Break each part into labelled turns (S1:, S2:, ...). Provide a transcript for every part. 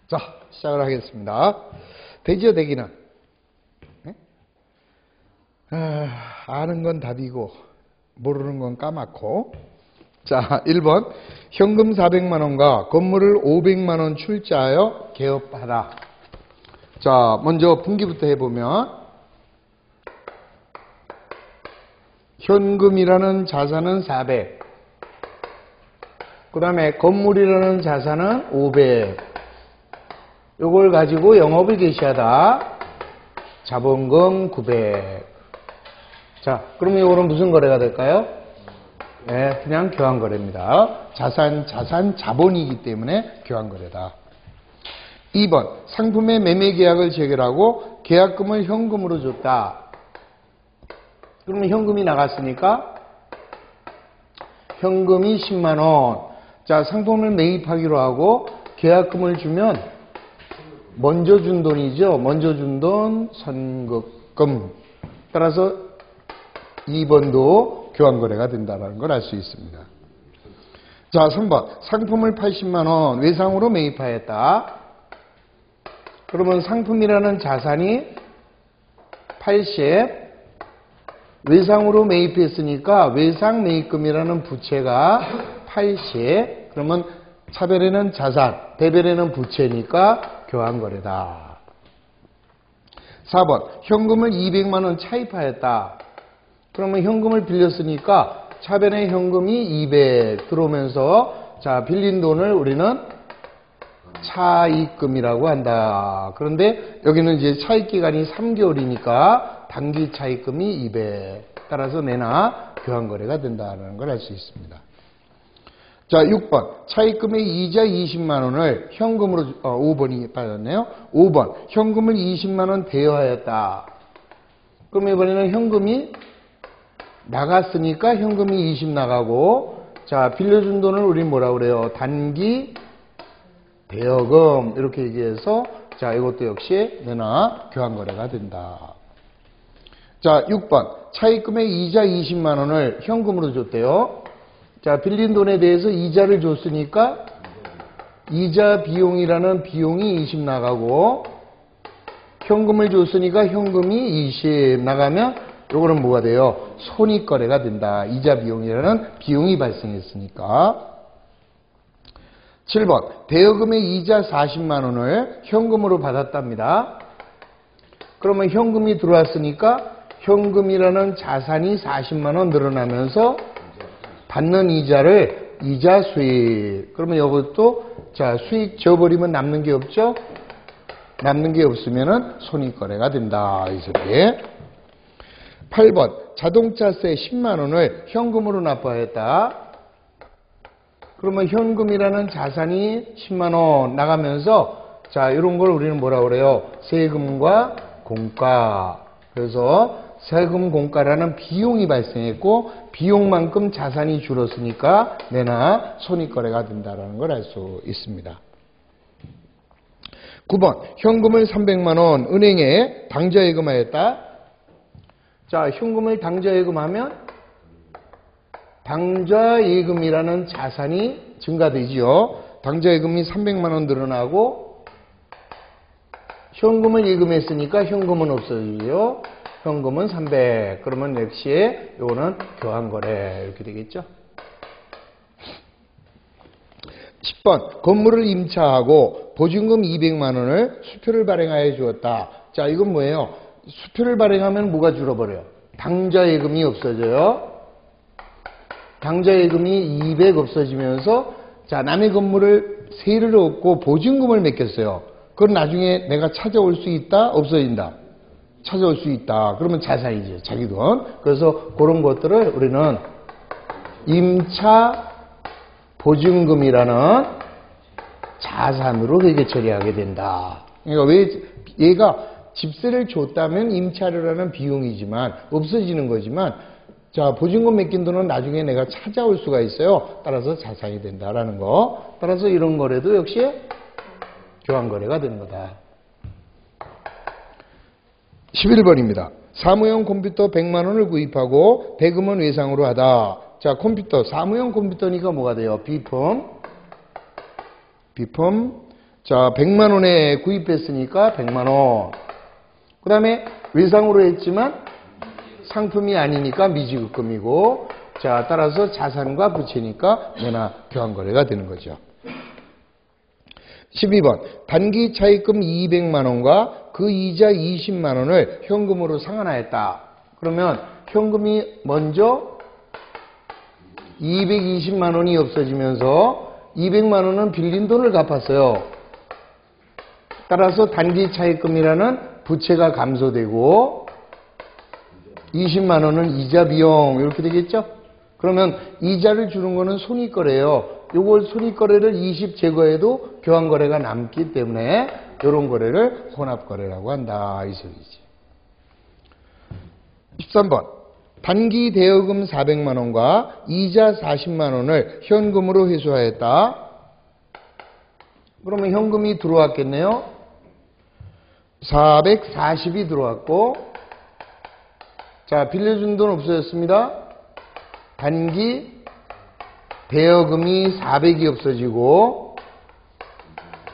S1: 자, 시작을 하겠습니다. 되지요, 되기는? 네? 아는 건 답이고 모르는 건 까맣고. 자, 1번 현금 400만 원과 건물을 500만 원 출자하여 개업하다. 자, 먼저 분기부터 해보면 현금이라는 자산은 400, 그 다음에 건물이라는 자산은 500. 요걸 가지고 영업을 개시하다. 자본금 900. 자, 그러면 요거는 무슨 거래가 될까요? 네, 그냥 교환거래입니다. 자본이기 때문에 교환거래다. 2번 상품의 매매 계약을 체결하고 계약금을 현금으로 줬다. 그러면 현금이 나갔으니까 현금이 10만 원. 자, 상품을 매입하기로 하고 계약금을 주면 먼저 준 돈이죠. 먼저 준 돈 선급금. 따라서 2번도 교환거래가 된다는 걸 알 수 있습니다. 자, 3번 상품을 80만 원 외상으로 매입하였다. 그러면 상품이라는 자산이 80, 외상으로 매입했으니까 외상 매입금이라는 부채가 80. 그러면 차별에는 자산, 대별에는 부채니까 교환거래다. 4번 현금을 200만 원 차입하였다. 그러면 현금을 빌렸으니까 차변에 현금이 200 들어오면서 자, 빌린 돈을 우리는 차입금이라고 한다. 그런데 여기는 이제 차입 기간이 3개월이니까 단기 차입금이 200. 따라서 내나 교환거래가 된다는 걸 알 수 있습니다. 자, 6번 차입금의 이자 20만 원을 현금으로 5번이 빠졌네요. 5번 현금을 20만 원 대여하였다. 그럼 이번에는 현금이 나갔으니까 현금이 20 나가고, 자, 빌려준 돈을 우리 뭐라 그래요? 단기 대여금. 이렇게 얘기해서 자, 이것도 역시 내나 교환거래가 된다. 자, 6번 차입금의 이자 20만 원을 현금으로 줬대요. 자, 빌린 돈에 대해서 이자를 줬으니까 이자 비용이라는 비용이 20 나가고, 현금을 줬으니까 현금이 20 나가면 요거는 뭐가 돼요? 손익거래가 된다. 이자 비용이라는 비용이 발생했으니까. 7번 대여금의 이자 40만 원을 현금으로 받았답니다. 그러면 현금이 들어왔으니까 현금이라는 자산이 40만 원 늘어나면서 받는 이자를 이자 수익. 그러면 이것도 자, 수익 줘버리면 남는 게 없죠? 남는 게 없으면은 손익거래가 된다. 이 소리에. 8번 자동차세 10만 원을 현금으로 납부하였다. 그러면 현금이라는 자산이 10만 원 나가면서 자, 이런 걸 우리는 뭐라 그래요? 세금과 공가. 그래서 세금 공가라는 비용이 발생했고 비용만큼 자산이 줄었으니까 내나 손익거래가 된다는 걸 알 수 있습니다. 9번 현금을 300만 원 은행에 당좌예금하였다. 자, 현금을 당좌예금하면 당좌예금이라는 자산이 증가되지요. 당좌예금이 300만 원 늘어나고 현금을 예금했으니까 현금은 없어지죠. 현금은 300. 그러면 역시 이거는 교환거래 이렇게 되겠죠. 10번 건물을 임차하고 보증금 200만 원을 수표를 발행하여 주었다. 자, 이건 뭐예요? 수표를 발행하면 뭐가 줄어버려요? 당좌예금이 없어져요. 당좌예금이 200 없어지면서 자, 남의 건물을 세를 얻고 보증금을 맡겼어요. 그건 나중에 내가 찾아올 수 있다? 없어진다? 찾아올 수 있다. 그러면 자산이죠. 자기 돈. 그래서 그런 것들을 우리는 임차 보증금이라는 자산으로 회계 처리하게 된다. 그러니까 왜 얘가 집세를 줬다면 임차를 하는 비용이지만 없어지는 거지만 자, 보증금 맡긴 돈은 나중에 내가 찾아올 수가 있어요. 따라서 자산이 된다라는 거. 따라서 이런 거래도 역시 교환거래가 되는 거다. 11번입니다. 사무용 컴퓨터 100만 원을 구입하고 대금은 외상으로 하다. 자, 컴퓨터, 사무용 컴퓨터니까 뭐가 돼요? 비품. 자, 100만 원에 구입했으니까 100만 원. 그 다음에 외상으로 했지만 상품이 아니니까 미지급금이고, 자, 따라서 자산과 부채니까 내나 교환거래가 되는 거죠. 12번. 단기 차입금 200만 원과 그 이자 20만 원을 현금으로 상환하였다. 그러면 현금이 먼저 220만 원이 없어지면서 200만 원은 빌린 돈을 갚았어요. 따라서 단기 차입금이라는 부채가 감소되고 20만 원은 이자 비용 이렇게 되겠죠? 그러면 이자를 주는 거는 손익거래예요. 요걸 손익거래를 20 제거해도 교환거래가 남기 때문에 이런 거래를 혼합거래라고 한다. 이 소리지. 13번. 단기 대여금 400만 원과 이자 40만 원을 현금으로 회수하였다. 그러면 현금이 들어왔겠네요. 440이 들어왔고, 자, 빌려준 돈 없어졌습니다. 단기 대여금이 400이 없어지고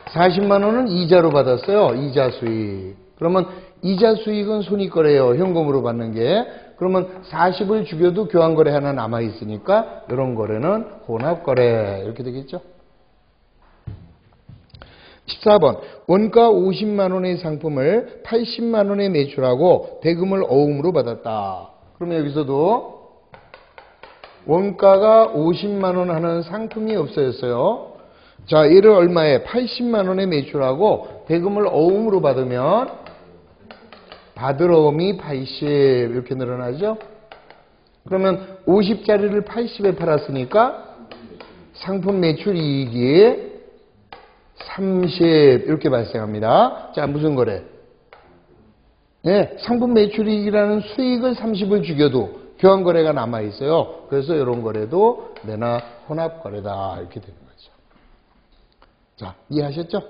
S1: 40만 원은 이자로 받았어요. 이자 수익. 그러면 이자 수익은 손익거래예요. 현금으로 받는 게. 그러면 40을 죽여도 교환거래 하나 남아있으니까 이런 거래는 혼합거래 이렇게 되겠죠. 14번. 원가 50만 원의 상품을 80만 원에 매출하고 대금을 어음으로 받았다. 그러면 여기서도 원가가 50만 원 하는 상품이 없어졌어요. 자, 얘를 얼마에? 80만 원에 매출하고 대금을 어음으로 받으면 받을 어음이 80 이렇게 늘어나죠. 그러면 50짜리를 80에 팔았으니까 상품 매출 이익이 30 이렇게 발생합니다. 자, 무슨 거래? 네, 상품 매출 이익이라는 수익을 30을 죽여도 교환거래가 남아있어요. 그래서 이런 거래도 내나 혼합거래다 이렇게 되는 거죠. 자, 이해하셨죠?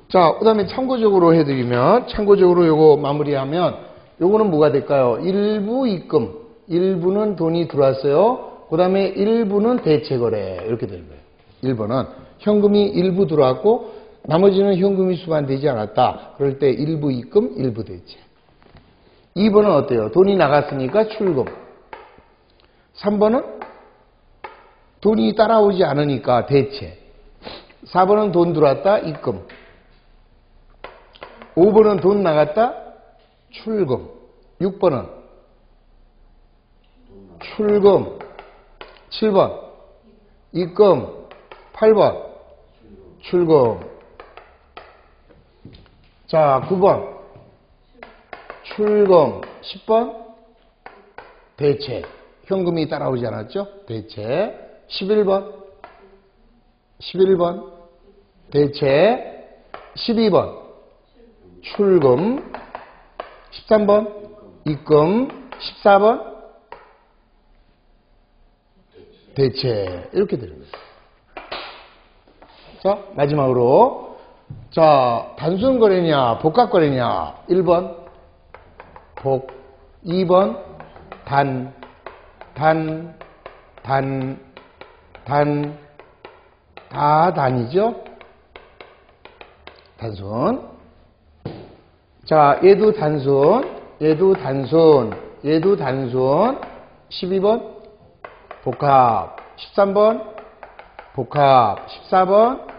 S1: 자, 그 다음에 참고적으로 해드리면, 참고적으로 요거 마무리하면 요거는 뭐가 될까요? 일부 입금, 일부는 돈이 들어왔어요. 그 다음에 일부는 대체거래 이렇게 되는 거예요. 1번은 현금이 일부 들어왔고 나머지는 현금이 수반되지 않았다. 그럴 때 일부 입금, 일부 대체. 2번은 어때요? 돈이 나갔으니까 출금. 3번은 돈이 따라오지 않으니까 대체. 4번은 돈 들어왔다, 입금. 5번은 돈 나갔다, 출금. 6번은 출금. 7번 입금. 8번 출금. 자, 9번 출금. 10번 대체. 현금이 따라오지 않았죠? 대체. 11번 대체. 12번 출금. 13번 입금. 14번 대체. 이렇게 되는 거예요. 자, 마지막으로. 자, 단순 거래냐, 복합 거래냐. 1번 복, 2번 단, 다 단이죠? 단순. 자, 얘도 단순, 얘도 단순, 얘도 단순. 12번 복합, 13번 복합, 14번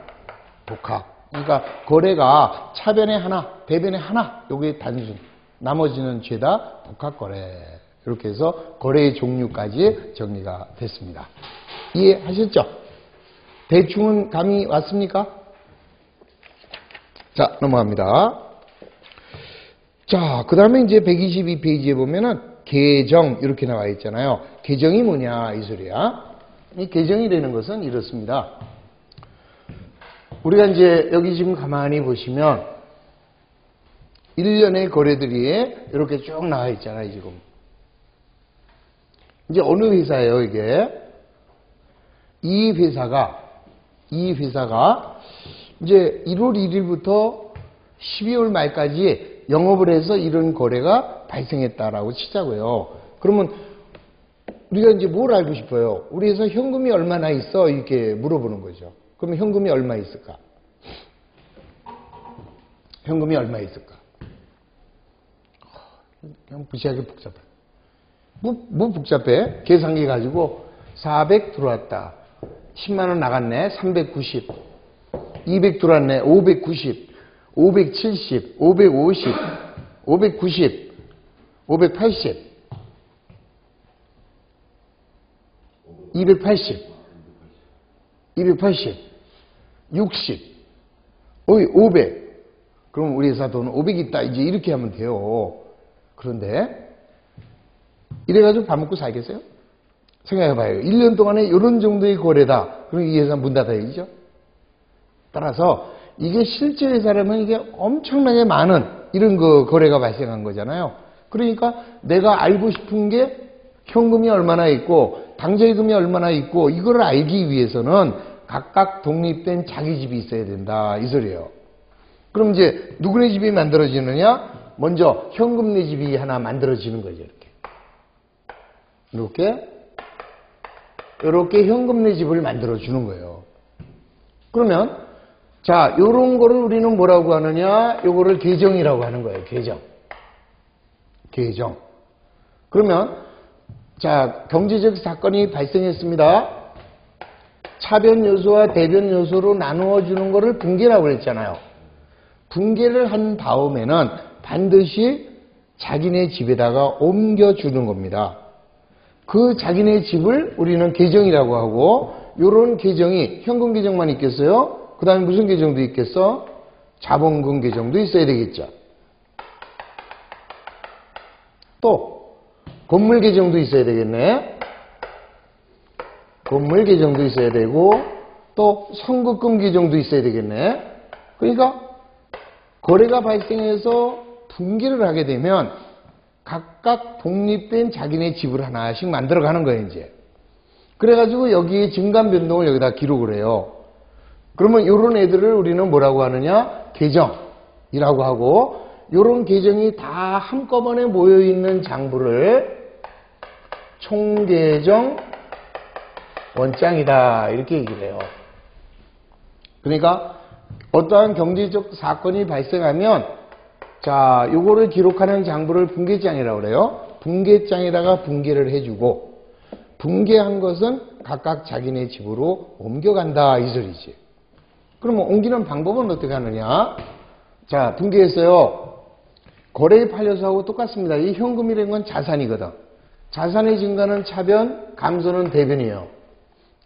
S1: 복합. 그러니까 거래가 차변에 하나, 대변에 하나, 요게 단순. 나머지는 죄다 복합 거래. 이렇게 해서 거래의 종류까지 정리가 됐습니다. 이해하셨죠? 대충은 감이 왔습니까? 자, 넘어갑니다. 자, 그 다음에 이제 122페이지에 보면은 계정 이렇게 나와 있잖아요. 계정이 뭐냐 이 소리야. 이 계정이라는 것은 이렇습니다. 우리가 이제 여기 지금 가만히 보시면 1년의 거래들이 이렇게 쭉 나와 있잖아요, 지금. 이제 어느 회사예요, 이게? 이 회사가 이제 1월 1일부터 12월 말까지 영업을 해서 이런 거래가 발생했다라고 치자고요. 그러면 우리가 이제 뭘 알고 싶어요? 우리 회사 현금이 얼마나 있어? 이렇게 물어보는 거죠. 그러면 현금이 얼마 있을까? 현금이 얼마 있을까? 그냥 무시하게 복잡해. 뭐 복잡해? 계산기 가지고 400 들어왔다. 10만 원 나갔네. 390. 200 들어왔네. 590. 570. 550. 590. 580. 280. 280. 60. 어이, 500. 그럼 우리 회사 돈은 500 있다. 이제 이렇게 하면 돼요. 그런데 이래가지고 밥 먹고 살겠어요? 생각해봐요. 1년 동안에 이런 정도의 거래다. 그럼 이 회사 문 닫아야죠. 따라서 이게 실제 회사라면 이게 엄청나게 많은 이런 거래가 발생한 거잖아요. 그러니까 내가 알고 싶은 게 현금이 얼마나 있고 당좌예금이 얼마나 있고 이걸 알기 위해서는 각각 독립된 자기 집이 있어야 된다. 이 소리예요. 그럼 이제 누구네 집이 만들어지느냐? 먼저 현금 내 집이 하나 만들어지는 거죠. 이렇게 현금 내 집을 만들어 주는 거예요. 그러면 자, 요런 거를 우리는 뭐라고 하느냐? 요거를 계정이라고 하는 거예요. 계정. 그러면 자, 경제적 사건이 발생했습니다. 차변 요소와 대변 요소로 나누어 주는 거를 분계라고 그랬잖아요. 분계를 한 다음에는 반드시 자기네 집에다가 옮겨 주는 겁니다. 그 자기네 집을 우리는 계정이라고 하고, 요런 계정이 현금 계정만 있겠어요? 그 다음에 무슨 계정도 있겠어? 자본금 계정도 있어야 되겠죠. 또 건물 계정도 있어야 되겠네. 건물 계정도 있어야 되고, 또 선급금 계정도 있어야 되겠네. 그러니까 거래가 발생해서 분기를 하게 되면 각각 독립된 자기네 집을 하나씩 만들어가는 거예요, 이제. 그래가지고 여기에 증감 변동을 여기다 기록을 해요. 그러면 요런 애들을 우리는 뭐라고 하느냐? 계정이라고 하고, 요런 계정이 다 한꺼번에 모여있는 장부를 총계정 원장이다. 이렇게 얘기를 해요. 그러니까 어떠한 경제적 사건이 발생하면 자, 요거를 기록하는 장부를 분계장이라고 그래요. 분계장에다가 분계를 해주고, 분계한 것은 각각 자기네 집으로 옮겨간다. 이 소리지. 그러면 옮기는 방법은 어떻게 하느냐? 자, 분계했어요. 거래의 판례서하고 똑같습니다. 이 현금이라는 건 자산이거든. 자산의 증가는 차변, 감소는 대변이에요.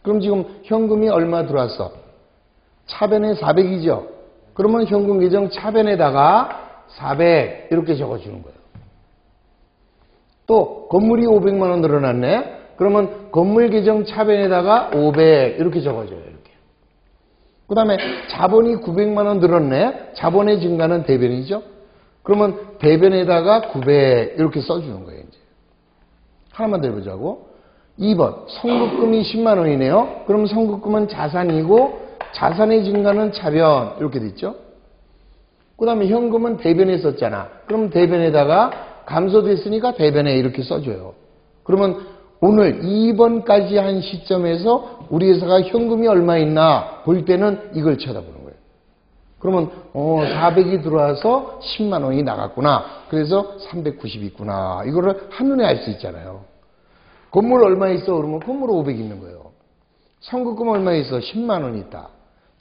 S1: 그럼 지금 현금이 얼마 들어왔어? 차변에 400이죠. 그러면 현금 계정 차변에다가 400 이렇게 적어주는 거예요. 또 건물이 500만 원 늘어났네. 그러면 건물 계정 차변에다가 500 이렇게 적어줘요. 이렇게. 그 다음에 자본이 900만 원 늘었네. 자본의 증가는 대변이죠. 그러면 대변에다가 900 이렇게 써주는 거예요. 이제. 하나만 더 해보자고. 2번 선급금이 10만 원이네요. 그럼 선급금은 자산이고 자산의 증가는 차변 이렇게 돼 있죠. 그 다음에 현금은 대변에 썼잖아. 그럼 대변에다가 감소됐으니까 대변에 이렇게 써줘요. 그러면 오늘 2번까지 한 시점에서 우리 회사가 현금이 얼마 있나 볼 때는 이걸 쳐다보는 거예요. 그러면 400이 들어와서 10만 원이 나갔구나. 그래서 390 있구나. 이거를 한눈에 알 수 있잖아요. 건물 얼마 있어? 그러면 건물 500 있는 거예요. 선급금 얼마 있어? 10만 원 있다.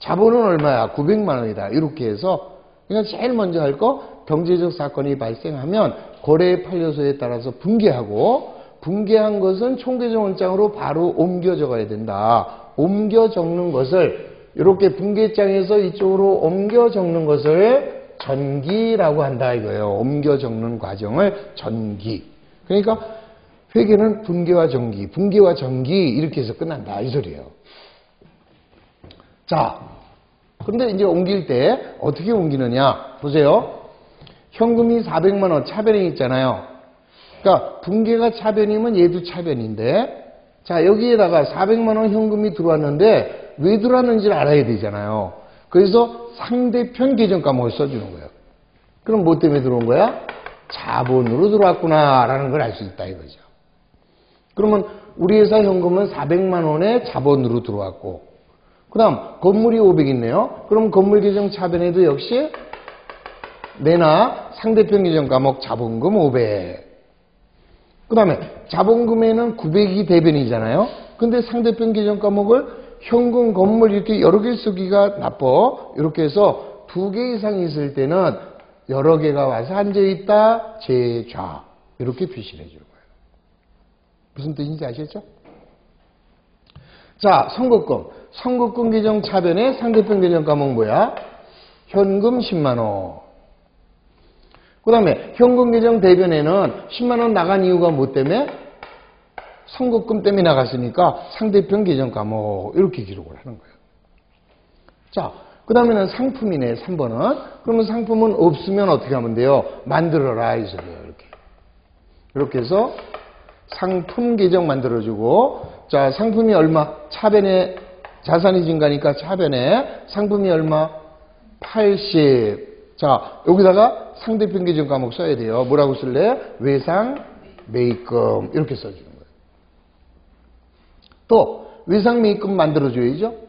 S1: 자본은 얼마야? 900만 원이다. 이렇게 해서 그러니까 제일 먼저 할 거 경제적 사건이 발생하면 거래 판례서에 따라서 분계하고, 분계한 것은 총계정 원장으로 바로 옮겨 적어야 된다. 옮겨 적는 것을 이렇게 분계장에서 이쪽으로 옮겨 적는 것을 전기라고 한다 이거예요. 옮겨 적는 과정을 전기. 그러니까 회계는 분계와 전기, 분계와 전기 이렇게 해서 끝난다 이 소리예요. 자, 근데 이제 옮길 때 어떻게 옮기느냐 보세요. 현금이 400만 원 차변에 있잖아요. 그러니까 분계가 차변이면 얘도 차변인데, 자 여기에다가 400만 원 현금이 들어왔는데 왜 들어왔는지를 알아야 되잖아요. 그래서 상대편 계정 과목을 써주는 거예요. 그럼 뭐 때문에 들어온 거야? 자본으로 들어왔구나 라는 걸 알 수 있다 이거죠. 그러면 우리 회사 현금은 400만 원의 자본으로 들어왔고, 그 다음 건물이 500 있네요. 그럼 건물 계정 차변에도 역시 내나 상대편 계정 과목 자본금 500. 그 다음에 자본금에는 900이 대변이잖아요. 근데 상대편 계정 과목을 현금, 건물 이렇게 여러 개 쓰기가 나빠. 이렇게 해서 2개 이상 있을 때는 여러 개가 와서 앉아있다. 제좌. 이렇게 표시를 해주는 거예요. 무슨 뜻인지 아시겠죠? 자, 선거금. 선거금 계정 차변에 상대편 계정 과목 뭐야? 현금 10만원. 그 다음에 현금 계정 대변에는 10만원 나간 이유가 뭐 때문에? 선거금 때문에 나갔으니까 상대편 계정 과목 이렇게 기록을 하는 거예요. 자, 그 다음에는 상품이네. 3번은. 그러면 상품은 없으면 어떻게 하면 돼요? 만들어라 이 소리예요. 이렇게 해서 상품 계정 만들어주고, 자, 상품이 얼마? 차변에 자산이 증가니까 차변에 상품이 얼마? 80. 자, 여기다가 상대편 계정 과목 써야 돼요. 뭐라고 쓸래? 외상 매입금 이렇게 써주는 거예요. 또 외상 매입금 만들어줘야죠.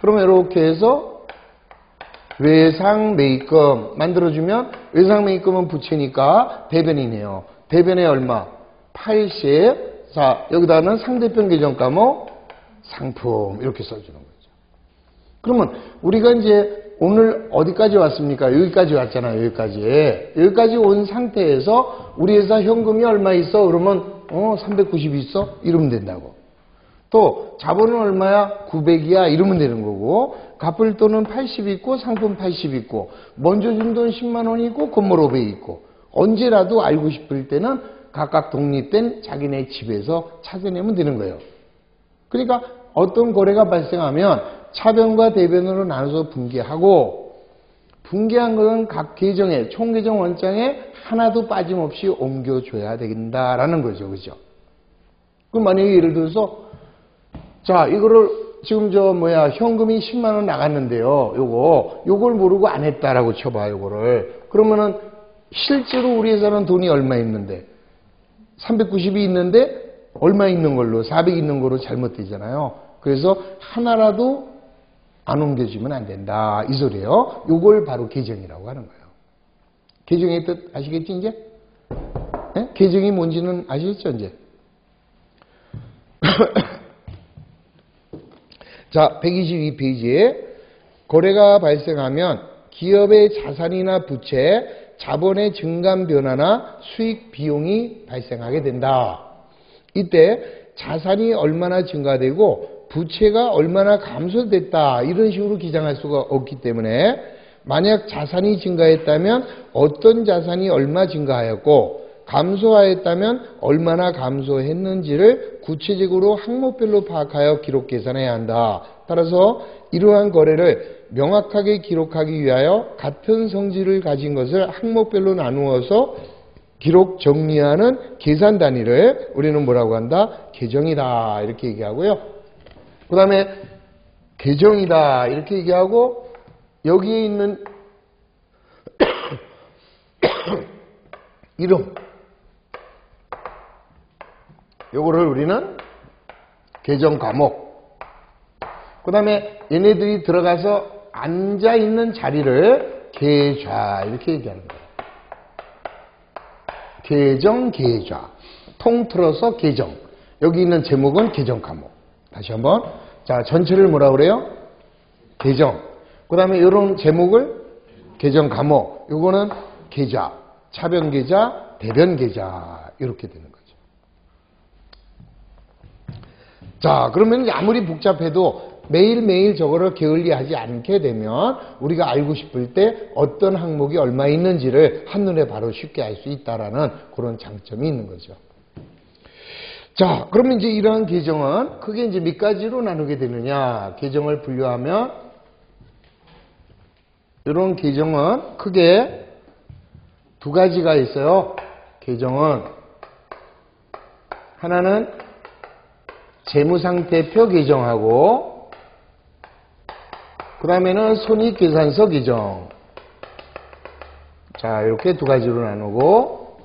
S1: 그러면 이렇게 해서 외상 매입금 만들어주면 외상 매입금은 부채니까 대변이네요. 대변에 얼마? 80. 자, 여기다는 상대편 계정 과목 상품 이렇게 써주는 거죠. 그러면 우리가 이제 오늘 어디까지 왔습니까? 여기까지 왔잖아요. 여기까지 온 상태에서 우리 회사 현금이 얼마 있어? 그러면 390 있어? 이러면 된다고. 또 자본은 얼마야? 900이야? 이러면 되는 거고, 갚을 돈은 80 있고 상품 80 있고 먼저 준 돈 10만 원 있고 건물 500 있고, 언제라도 알고 싶을 때는 각각 독립된 자기네 집에서 찾아내면 되는 거예요. 그러니까 어떤 거래가 발생하면 차변과 대변으로 나눠서 분기하고, 분기한 것은 각 계정에 총계정 원장에 하나도 빠짐없이 옮겨줘야 된다라는 거죠. 그죠? 그럼 만약에 예를 들어서 자, 이거를 지금 현금이 10만 원 나갔는데요. 요걸 모르고 안 했다라고 쳐봐, 요거를. 그러면은 실제로 우리 회사는 돈이 얼마 있는데 390이 있는데 얼마 있는 걸로 400 있는 거로 잘못되잖아요. 그래서 하나라도 안 옮겨주면 안 된다 이 소리예요. 요걸 바로 계정이라고 하는 거예요. 계정의 뜻 아시겠지 이제? 네? 계정이 뭔지는 아시겠죠 이제? 자, 122페이지에 거래가 발생하면 기업의 자산이나 부채, 자본의 증감 변화나 수익 비용이 발생하게 된다. 이때 자산이 얼마나 증가되고 부채가 얼마나 감소됐다 이런 식으로 기장할 수가 없기 때문에, 만약 자산이 증가했다면 어떤 자산이 얼마 증가하였고 감소하였다면 얼마나 감소했는지를 구체적으로 항목별로 파악하여 기록 계산해야 한다. 따라서 이러한 거래를 명확하게 기록하기 위하여 같은 성질을 가진 것을 항목별로 나누어서 기록 정리하는 계산 단위를 우리는 뭐라고 한다? 계정이다 이렇게 얘기하고요. 그 다음에 계정이다 이렇게 얘기하고, 여기에 있는 이름, 요거를 우리는 계정 과목, 그 다음에 얘네들이 들어가서 앉아있는 자리를 계좌 이렇게 얘기하는 거예요. 계정, 계좌. 통틀어서 계정. 여기 있는 제목은 계정 과목. 다시 한번. 자, 전체를 뭐라 그래요? 계정. 그 다음에 이런 제목을 계정 과목. 요거는 계좌. 차변 계좌, 대변 계좌. 이렇게 되는 거죠. 자, 그러면 아무리 복잡해도 매일매일 저거를 게을리하지 않게 되면 우리가 알고 싶을 때 어떤 항목이 얼마 있는지를 한눈에 바로 쉽게 알 수 있다라는 그런 장점이 있는 거죠. 자, 그러면 이제 이러한 계정은 크게 이제 몇 가지로 나누게 되느냐? 계정을 분류하면 이런 계정은 크게 두 가지가 있어요. 계정은 하나는 재무상태표 계정하고, 그 다음에는 손익계산서 계정. 자, 이렇게 두 가지로 나누고,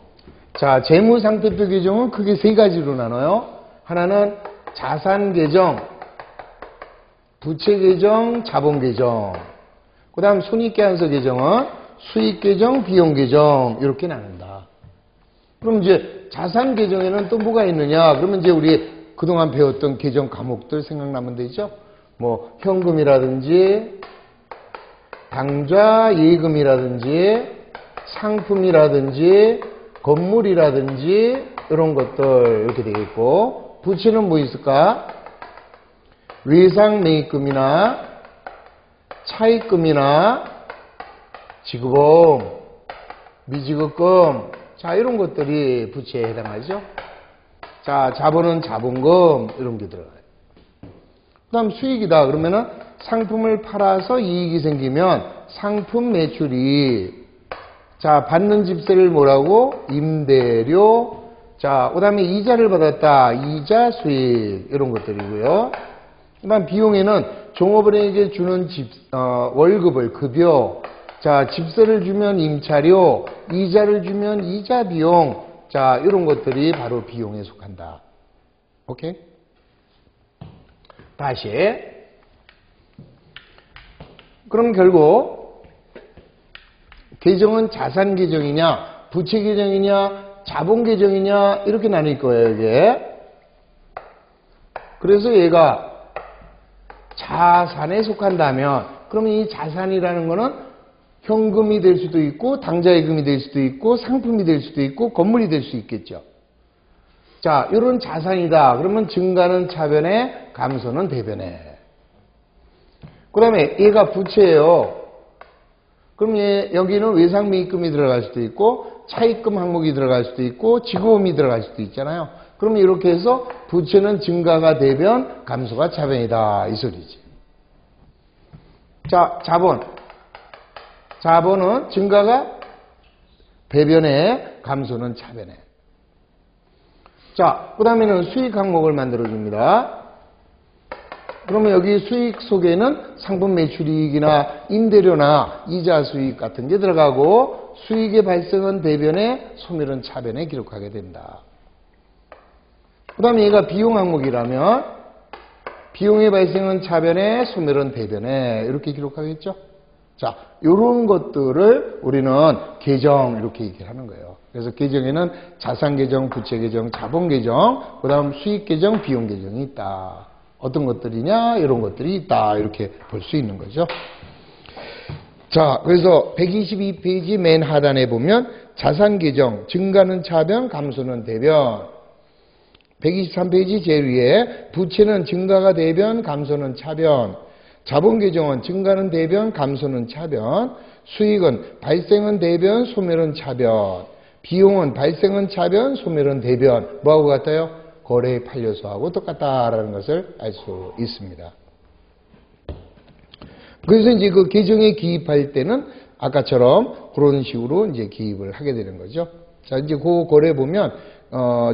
S1: 자, 재무상태표 계정은 크게 세 가지로 나눠요. 하나는 자산계정, 부채계정, 자본계정. 그 다음 손익계산서 계정은 수익 계정, 비용 계정 이렇게 나눈다. 그럼 이제 자산 계정에는 또 뭐가 있느냐? 그러면 이제 우리 그동안 배웠던 계정 과목들 생각나면 되죠? 뭐 현금이라든지 당좌 예금이라든지 상품이라든지 건물이라든지 이런 것들 이렇게 되겠고, 부채는 뭐 있을까? 외상 매입금이나 차입금이나 지급보험, 미지급금, 자 이런 것들이 부채에 해당하죠. 자, 자본은 자본금 이런 게 들어가요. 그 다음 수익이다. 그러면은 상품을 팔아서 이익이 생기면 상품 매출이, 자 받는 집세를 뭐라고? 임대료. 자, 그 다음에 이자를 받았다. 이자 수익 이런 것들이고요. 그 다음 비용에는 종업원에게 주는 월급을 급여, 자 집세를 주면 임차료, 이자를 주면 이자 비용, 자 이런 것들이 바로 비용에 속한다. 오케이? 다시. 그럼 결국 계정은 자산 계정이냐, 부채 계정이냐, 자본 계정이냐 이렇게 나뉠 거예요, 이게. 그래서 얘가 자산에 속한다면, 그러면 이 자산이라는 거는 현금이 될 수도 있고 당좌예금이 될 수도 있고 상품이 될 수도 있고 건물이 될 수 있겠죠. 자, 이런 자산이다. 그러면 증가는 차변에, 감소는 대변에. 그 다음에 얘가 부채예요. 그럼 여기는 외상매입금이 들어갈 수도 있고 차입금 항목이 들어갈 수도 있고 지급보험이 들어갈 수도 있잖아요. 그러면 이렇게 해서 부채는 증가가 대변, 감소가 차변이다 이 소리지. 자, 자본은 증가가 대변에, 감소는 차변에. 자, 그 다음에는 수익 항목을 만들어줍니다. 그러면 여기 수익 속에는 상품 매출이익이나 임대료나 이자 수익 같은 게 들어가고, 수익의 발생은 대변에, 소멸은 차변에 기록하게 된다. 그 다음에 얘가 비용 항목이라면 비용의 발생은 차변에, 소멸은 대변에 이렇게 기록하겠죠. 자, 요런 것들을 우리는 계정 이렇게 얘기를 하는 거예요. 그래서 계정에는 자산 계정, 부채 계정, 자본 계정, 그 다음 수익 계정, 비용 계정이 있다. 어떤 것들이냐? 이런 것들이 있다. 이렇게 볼 수 있는 거죠. 자, 그래서 122페이지 맨 하단에 보면 자산 계정, 증가는 차변, 감소는 대변. 123페이지 제일 위에 부채는 증가가 대변, 감소는 차변. 자본 계정은 증가는 대변, 감소는 차변. 수익은 발생은 대변, 소멸은 차변. 비용은 발생은 차변, 소멸은 대변. 뭐하고 같아요? 거래의 판례서하고 똑같다라는 것을 알 수 있습니다. 그래서 이제 그 계정에 기입할 때는 아까처럼 그런 식으로 이제 기입을 하게 되는 거죠. 자, 이제 그 거래 보면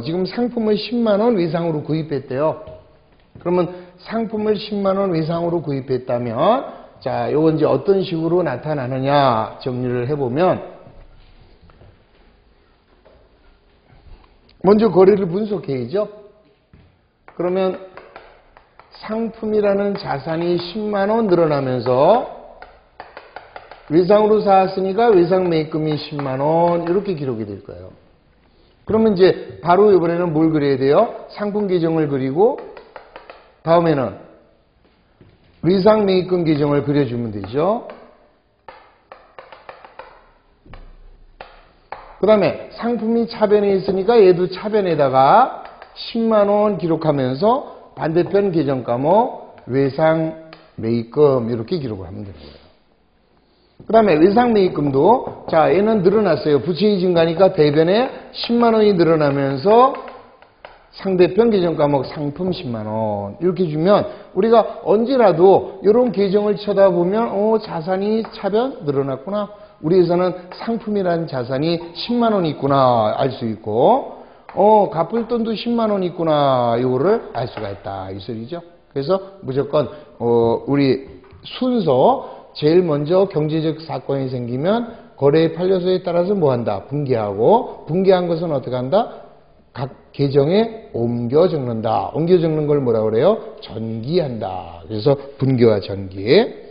S1: 지금 상품을 10만 원 이상으로 구입했대요. 그러면 상품을 10만 원 이상으로 구입했다면, 자, 요건 이제 어떤 식으로 나타나느냐 정리를 해보면, 먼저 거래를 분석해야죠. 그러면 상품이라는 자산이 10만 원 늘어나면서 외상으로 사왔으니까 외상 매입금이 10만 원 이렇게 기록이 될 거예요. 그러면 이제 바로 이번에는 뭘 그려야 돼요? 상품 계정을 그리고 다음에는 외상 매입금 계정을 그려주면 되죠. 그 다음에 상품이 차변에 있으니까 얘도 차변에다가 10만 원 기록하면서 반대편 계정 과목 외상 매입금 이렇게 기록을 하면 되는 거예요. 그 다음에 외상 매입금도, 자, 얘는 늘어났어요. 부채이 증가니까 대변에 10만 원이 늘어나면서 상대편 계정 과목 상품 10만 원 이렇게 주면 우리가 언제라도 이런 계정을 쳐다보면 자산이 차변 늘어났구나. 우리 회사는 상품이라는 자산이 10만 원 있구나 알 수 있고, 갚을 돈도 10만 원 있구나 이거를 알 수가 있다 이 소리죠. 그래서 무조건 우리 순서 제일 먼저 경제적 사건이 생기면 거래의 판례서에 따라서 뭐 한다? 분개하고, 분개한 것은 어떻게 한다? 각 계정에 옮겨 적는다. 옮겨 적는 걸 뭐라 그래요? 전기한다. 그래서 분개와 전기.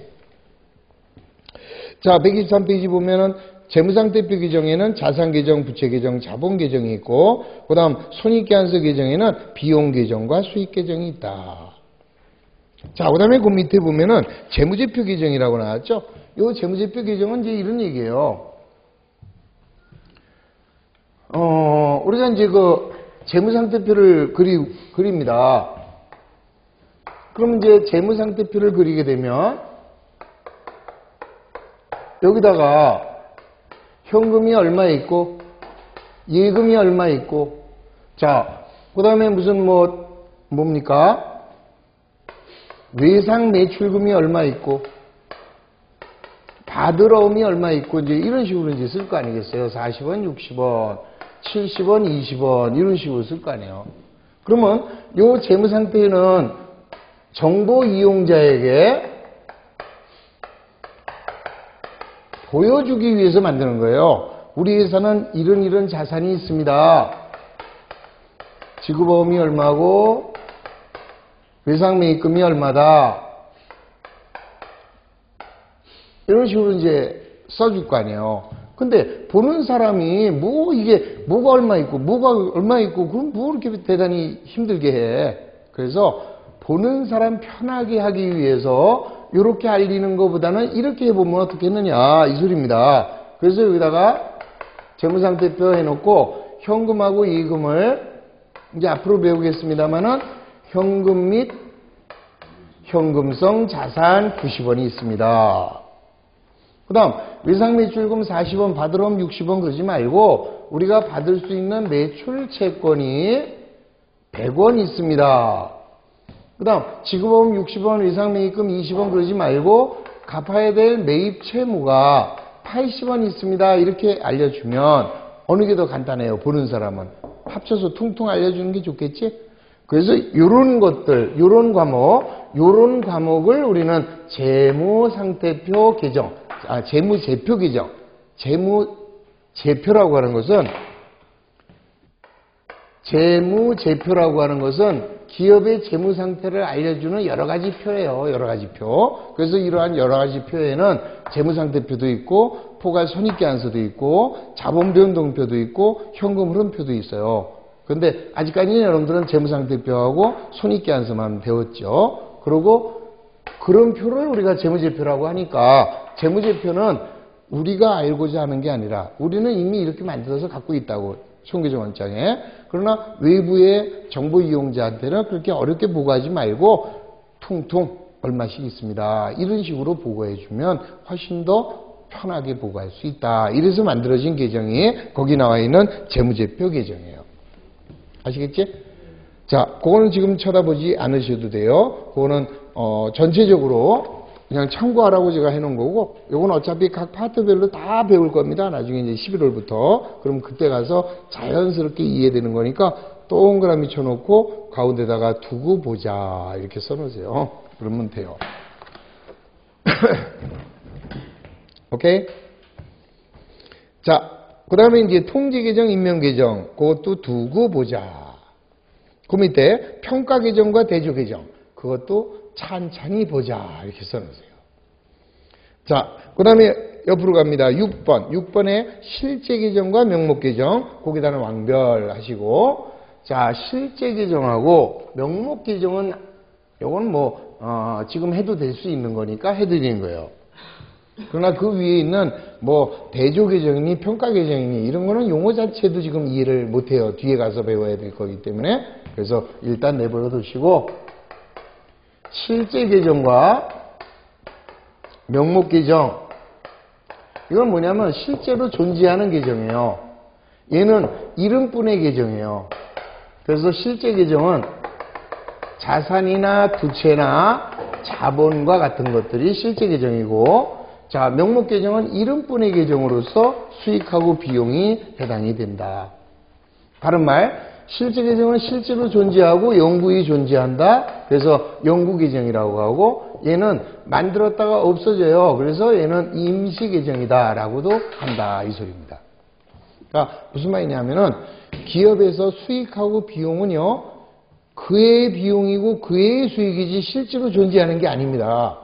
S1: 자, 123페이지 보면은 재무상태표 계정에는 자산 계정, 부채 계정, 자본 계정이 있고, 그 다음 손익계산서 계정에는 비용 계정과 수익 계정이 있다. 자, 그 다음에 그 밑에 보면은 재무제표 계정이라고 나왔죠? 요 재무제표 계정은 이제 이런 얘기예요. 우리가 이제 그 재무상태표를 그립니다. 그럼 이제 재무상태표를 그리게 되면 여기다가 현금이 얼마 있고 예금이 얼마 있고, 자, 그 다음에 무슨 뭡니까? 외상 매출금이 얼마 있고 받으러움이 얼마 있고, 이제 이런 식으로 이제 쓸 거 아니겠어요? 40원, 60원, 70원, 20원 이런 식으로 쓸 거 아니에요. 그러면 요 재무상태는 정보 이용자에게 보여주기 위해서 만드는 거예요. 우리 회사는 이런 자산이 있습니다. 지급보험이 얼마고 외상매입금이 얼마다. 이런 식으로 이제 써줄 거 아니에요. 근데 보는 사람이 이게 뭐가 얼마 있고 뭐가 얼마 있고 그럼 뭐 이렇게 대단히 힘들게 해. 그래서 보는 사람 편하게 하기 위해서 이렇게 알리는 것보다는 이렇게 해보면 어떻게 했느냐 이 소리입니다. 그래서 여기다가 재무상태표 해놓고 현금하고 예금을 이제 앞으로 배우겠습니다만은 현금 및 현금성 자산 90원이 있습니다. 그 다음 외상매출금 40원, 받으러움 60원 그러지 말고 우리가 받을 수 있는 매출 채권이 100원 있습니다. 그 다음 지급보험 60원, 외상매입금 20원 그러지 말고 갚아야 될 매입 채무가 80원 있습니다. 이렇게 알려주면 어느 게 더 간단해요? 보는 사람은. 합쳐서 퉁퉁 알려주는 게 좋겠지? 그래서 요런 것들, 요런 과목을 우리는 재무상태표 계정, 재무제표 계정, 재무제표라고 하는 것은 기업의 재무 상태를 알려주는 여러 가지 표예요. 여러 가지 표. 그래서 이러한 여러 가지 표에는 재무상태표도 있고 포괄 손익계산서도 있고 자본 변동표도 있고 현금 흐름표도 있어요. 근데 아직까지는 여러분들은 재무상태표하고 손익계산서만 배웠죠. 그리고 그런 표를 우리가 재무제표라고 하니까 재무제표는 우리가 알고자 하는 게 아니라 우리는 이미 이렇게 만들어서 갖고 있다고 손계정 원장에. 그러나 외부의 정보 이용자한테는 그렇게 어렵게 보고하지 말고 퉁퉁 얼마씩 있습니다. 이런 식으로 보고해주면 훨씬 더 편하게 보고할 수 있다. 이래서 만들어진 계정이 거기 나와 있는 재무제표 계정이에요. 아시겠지? 자, 그거는 지금 쳐다보지 않으셔도 돼요. 그거는 전체적으로 그냥 참고하라고 제가 해놓은 거고, 요건 어차피 각 파트별로 다 배울 겁니다. 나중에 이제 11월부터. 그럼 그때 가서 자연스럽게 이해되는 거니까 동그라미 쳐놓고 가운데다가 두고 보자 이렇게 써놓으세요. 그러면 돼요. 오케이? 자, 그 다음에 이제 통지계정, 임명계정 그것도 두고 보자. 그 밑에 평가계정과 대조계정 그것도 찬찬히 보자 이렇게 써놓으세요. 자, 그 다음에 옆으로 갑니다. 6번에 실제계정과 명목계정 거기다는 왕별하시고, 자, 실제계정하고 명목계정은 요건 지금 해도 될 수 있는 거니까 해드리는 거예요. 그러나 그 위에 있는 대조계정이니 평가계정이니 이런 거는 용어 자체도 지금 이해를 못해요. 뒤에 가서 배워야 될 거기 때문에. 그래서 일단 내버려 두시고 실제계정과 명목계정 이건 뭐냐면 실제로 존재하는 계정이에요. 얘는 이름뿐의 계정이에요. 그래서 실제계정은 자산이나 부채나 자본과 같은 것들이 실제계정이고, 자, 명목계정은 이름뿐의 계정으로서 수익하고 비용이 해당이 된다. 다른 말, 실제계정은 실제로 존재하고 영구히 존재한다. 그래서 영구계정이라고 하고, 얘는 만들었다가 없어져요. 그래서 얘는 임시계정이다 라고도 한다 이 소리입니다. 그러니까 무슨 말이냐면은 기업에서 수익하고 비용은요 그의 비용이고 그의 수익이지 실제로 존재하는 게 아닙니다.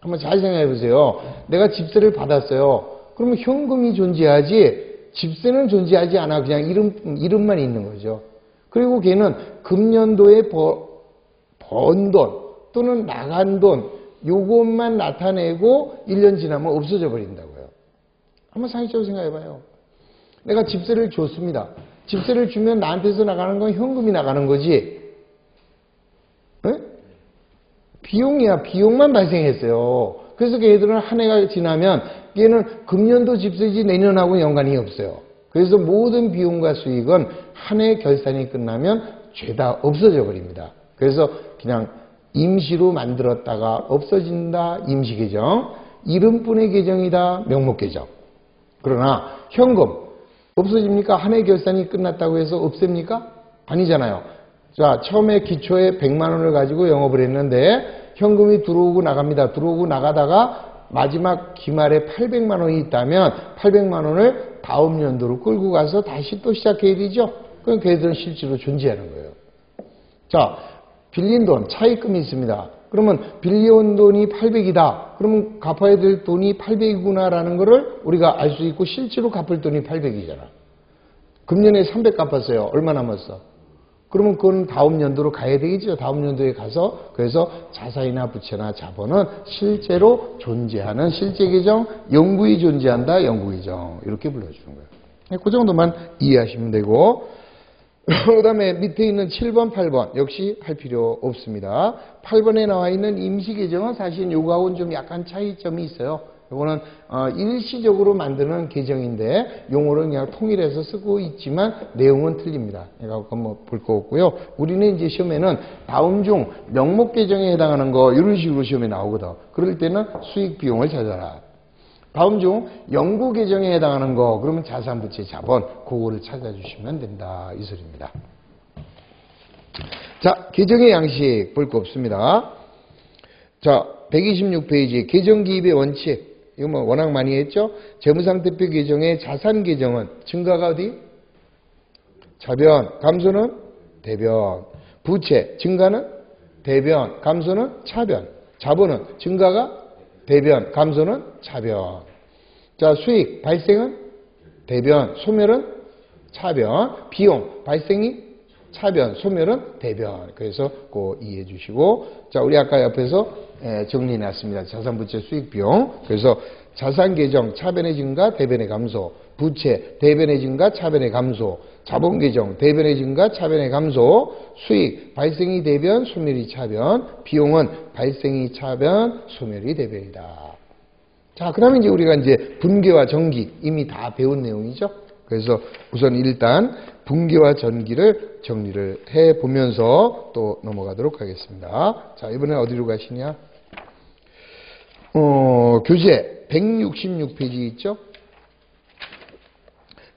S1: 한번 잘 생각해 보세요. 내가 집세를 받았어요. 그러면 현금이 존재하지 집세는 존재하지 않아. 그냥 이름만 있는 거죠. 그리고 걔는 금년도에 번 돈 또는 나간 돈 요것만 나타내고 1년 지나면 없어져 버린다고요. 한번 상식적으로 생각해 봐요. 내가 집세를 줬습니다. 집세를 주면 나한테서 나가는 건 현금이 나가는 거지. 에? 비용이야. 비용만 발생했어요. 그래서 걔들은 한 해가 지나면 얘는 금년도 집세지 내년하고 연관이 없어요. 그래서 모든 비용과 수익은 한 해 결산이 끝나면 죄다 없어져 버립니다. 그래서 그냥 임시로 만들었다가 없어진다. 임시계정. 이름뿐의 계정이다. 명목계정. 그러나 현금 없어집니까? 한 해 결산이 끝났다고 해서 없앱니까? 아니잖아요. 자, 처음에 기초에 100만 원을 가지고 영업을 했는데 현금이 들어오고 나갑니다. 들어오고 나가다가 마지막 기말에 800만 원이 있다면 800만 원을 다음 연도로 끌고 가서 다시 또 시작해야 되죠. 그럼 걔들은 실제로 존재하는 거예요. 자, 빌린 돈, 차입금이 있습니다. 그러면 빌려온 돈이 800이다. 그러면 갚아야 될 돈이 800이구나라는 거를 우리가 알 수 있고 실제로 갚을 돈이 800이잖아. 금년에 300 갚았어요. 얼마 남았어? 그러면 그건 다음 연도로 가야 되겠죠. 다음 연도에 가서 그래서 자산이나 부채나 자본은 실제로 존재하는 실제 계정, 영구히 존재한다. 영구 계정 이렇게 불러주는 거예요. 그 정도만 이해하시면 되고 그 다음에 밑에 있는 7번, 8번 역시 할 필요 없습니다. 8번에 나와 있는 임시계정은 사실 요거하고는 좀 약간 차이점이 있어요. 이거는 일시적으로 만드는 계정인데 용어를 그냥 통일해서 쓰고 있지만 내용은 틀립니다. 그러니까 그건 뭐 볼 거 없고요. 우리는 이제 시험에는 다음 중 명목 계정에 해당하는 거 이런 식으로 시험에 나오거든. 그럴 때는 수익 비용을 찾아라. 다음 중 영구 계정에 해당하는 거 그러면 자산, 부채, 자본 그거를 찾아주시면 된다 이 소리입니다. 자, 계정의 양식 볼 거 없습니다. 자, 126페이지 계정기입의 원칙 이거 뭐 워낙 많이 했죠. 재무상태표 계정의 자산 계정은 증가가 어디? 차변, 감소는 대변. 부채 증가는 대변, 감소는 차변. 자본은 증가가 대변, 감소는 차변. 자, 수익 발생은 대변, 소멸은 차변. 비용 발생이 차변, 소멸은 대변. 그래서 그 이해해 주시고 자, 우리 아까 옆에서 정리해 놨습니다. 자산, 부채, 수익, 비용. 그래서 자산 계정 차변의 증가, 대변의 감소. 부채 대변의 증가, 차변의 감소. 자본 계정 대변의 증가, 차변의 감소. 수익 발생이 대변, 소멸이 차변. 비용은 발생이 차변, 소멸이 대변이다. 자, 그다음에 이제 우리가 이제 분계와 전기 이미 다 배운 내용이죠. 그래서 우선 일단 분계와 전기를 정리를 해 보면서 또 넘어가도록 하겠습니다. 자, 이번엔 어디로 가시냐? 교재 166페이지 있죠?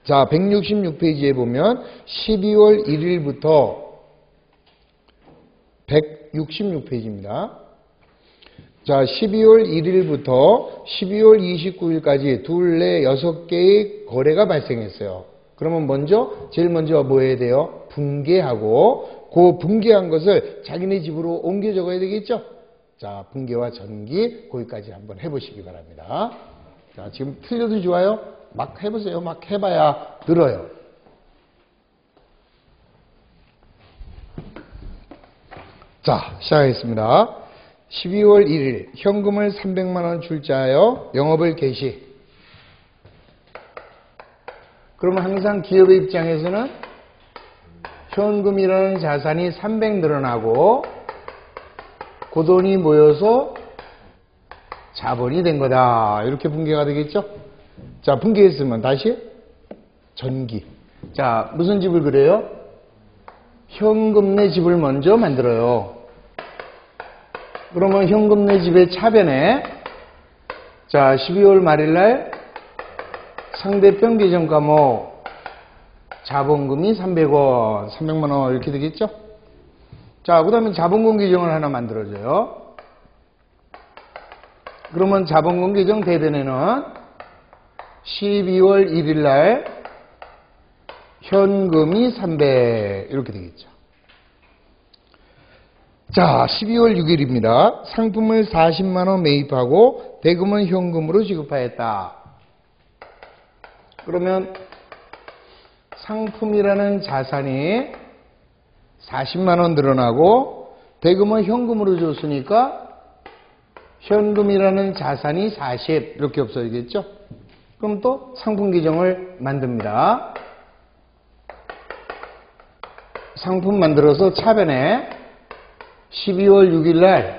S1: 자, 166페이지에 보면 12월 1일부터 166페이지입니다. 자, 12월 1일부터 12월 29일까지 둘레 6개의 거래가 발생했어요. 그러면 제일 먼저 뭐 해야 돼요? 분계하고 그 분계한 것을 자기네 집으로 옮겨 적어야 되겠죠? 자, 분계와 전기 거기까지 한번 해보시기 바랍니다. 자, 지금 틀려도 좋아요? 막 해보세요. 막 해봐야 늘어요. 자, 시작하겠습니다. 12월 1일 현금을 300만 원 출자하여 영업을 개시. 그러면 항상 기업의 입장에서는 현금이라는 자산이 300 늘어나고 그 돈이 모여서 자본이 된 거다. 이렇게 분계가 되겠죠? 자, 분계했으면 다시 전기. 자, 무슨 집을 그려요? 현금 내 집을 먼저 만들어요. 그러면 현금 내 집의 차변에 자, 12월 말일날 상대편 계정 과목 자본금이 300원, 300만 원 이렇게 되겠죠? 자, 그 다음에 자본금 계정을 하나 만들어줘요. 그러면 자본금 계정 대변에는 12월 1일날 현금이 300 이렇게 되겠죠. 자, 12월 6일입니다. 상품을 40만 원 매입하고 대금은 현금으로 지급하였다. 그러면 상품이라는 자산이 40만 원 늘어나고 대금은 현금으로 줬으니까 현금이라는 자산이 40 이렇게 없어지겠죠? 그럼 또 상품 계정을 만듭니다. 상품 만들어서 차변에 12월 6일 날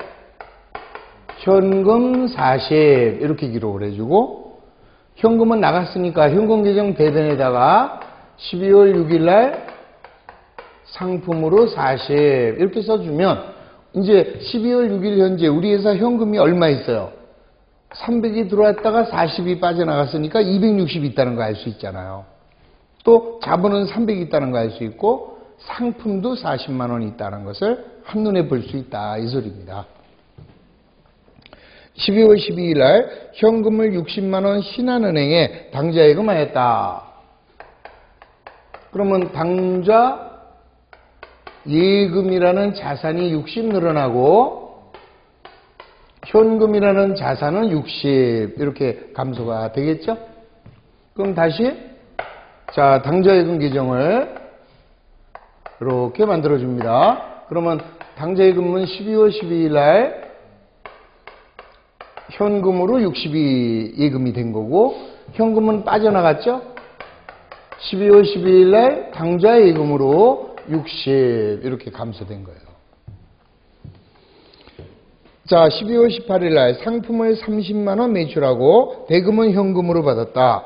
S1: 현금 40 이렇게 기록을 해주고 현금은 나갔으니까 현금 계정 대변에다가 12월 6일 날 상품으로 40 이렇게 써주면 이제 12월 6일 현재 우리 회사 현금이 얼마 있어요? 300이 들어왔다가 40이 빠져나갔으니까 260 있다는 거 알 수 있잖아요. 또 자본은 300 있다는 거 알 수 있고 상품도 40만 원이 있다는 것을 한눈에 볼 수 있다 이 소리입니다. 12월 12일 날 현금을 60만 원 신한은행에 당좌 예금하였다. 그러면 당좌 예금이라는 자산이 60 늘어나고 현금이라는 자산은 60 이렇게 감소가 되겠죠? 그럼 다시 자 당좌 예금 계정을 이렇게 만들어 줍니다. 그러면 당좌 예금은 12월 12일 날 현금으로 60이 예금이 된 거고 현금은 빠져나갔죠? 12월 12일 날 당좌 예금으로 60 이렇게 감소된 거예요. 자, 12월 18일 날 상품을 30만 원 매출하고 대금은 현금으로 받았다.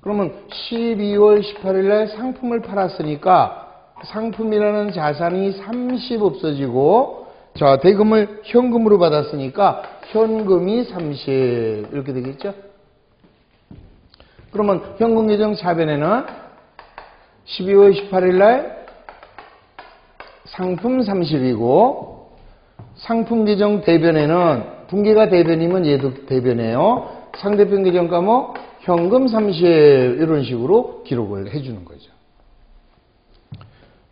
S1: 그러면 12월 18일 날 상품을 팔았으니까 상품이라는 자산이 30 없어지고 자, 대금을 현금으로 받았으니까 현금이 30 이렇게 되겠죠? 그러면 현금 계정 차변에는 12월 18일 날 상품 30이고 상품 계정 대변에는 분기가 대변이면 얘도 대변이에요. 상대편 계정 과목 현금 30 이런 식으로 기록을 해주는 거죠.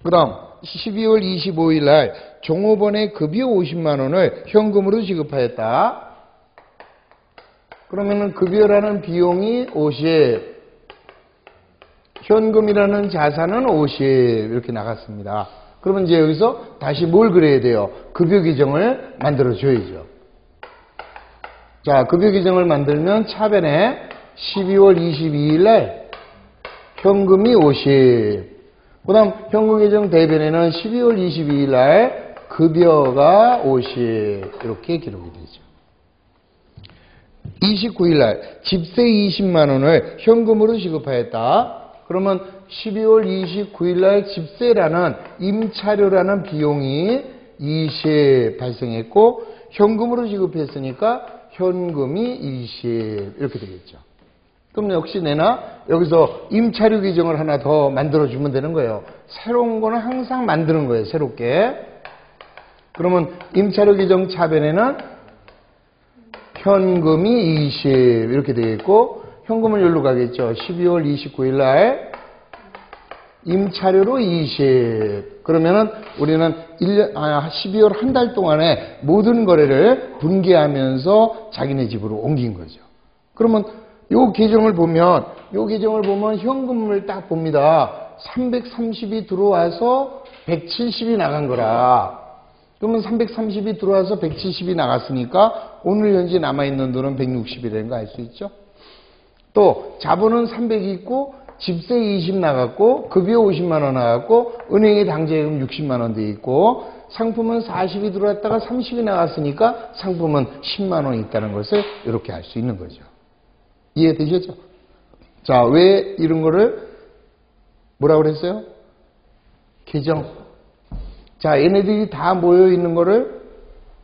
S1: 그 다음 12월 25일 날 종업원의 급여 50만 원을 현금으로 지급하였다. 그러면은 급여라는 비용이 50, 현금이라는 자산은 50 이렇게 나갔습니다. 그러면 이제 여기서 다시 뭘 그려야 돼요? 급여 계정을 만들어 줘야죠. 자, 급여 계정을 만들면 차변에 12월 22일 날 현금이 50, 그 다음 현금 계정 대변에는 12월 22일 날 급여가 50 이렇게 기록이 되죠. 29일 날 집세 20만 원을 현금으로 지급하였다. 그러면 12월 29일 날 집세라는 임차료라는 비용이 20 발생했고 현금으로 지급했으니까 현금이 20 이렇게 되겠죠. 그럼 역시 내나 여기서 임차료 계정을 하나 더 만들어주면 되는 거예요. 새로운 거는 항상 만드는 거예요. 새롭게. 그러면 임차료 계정 차변에는 현금이 20 이렇게 되겠고 현금은 여기로 가겠죠. 12월 29일 날 임차료로 20 그러면은 우리는 12월 한 달 동안에 모든 거래를 분기하면서 자기네 집으로 옮긴 거죠. 그러면 요 계정을 보면 현금을 딱 봅니다. 330이 들어와서 170이 나간 거라. 그러면 330이 들어와서 170이 나갔으니까 오늘 현재 남아있는 돈은 160이라는 거 알 수 있죠? 또 자본은 300이 있고 집세 20 나갔고 급여 50만 원 나갔고 은행에 당좌예금 60만 원 돼 있고 상품은 40이 들어왔다가 30이 나갔으니까 상품은 10만 원 있다는 것을 이렇게 알 수 있는 거죠. 이해되셨죠? 자, 왜 이런 거를 뭐라고 그랬어요? 계정. 자, 얘네들이 다 모여 있는 거를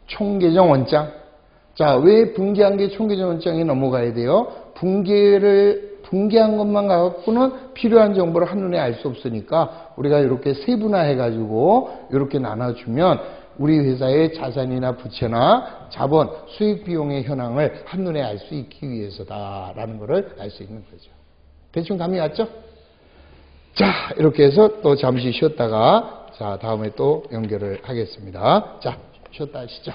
S1: 총계정 원장. 자, 왜 분기한 게 총계정 원장에 넘어가야 돼요? 분기한 것만 갖고는 필요한 정보를 한눈에 알 수 없으니까 우리가 이렇게 세분화해가지고 이렇게 나눠주면 우리 회사의 자산이나 부채나 자본, 수익 비용의 현황을 한눈에 알 수 있기 위해서다라는 것을 알 수 있는 거죠. 대충 감이 왔죠? 자, 이렇게 해서 또 잠시 쉬었다가 자, 다음에 또 연결을 하겠습니다. 자, 쉬었다 하시죠.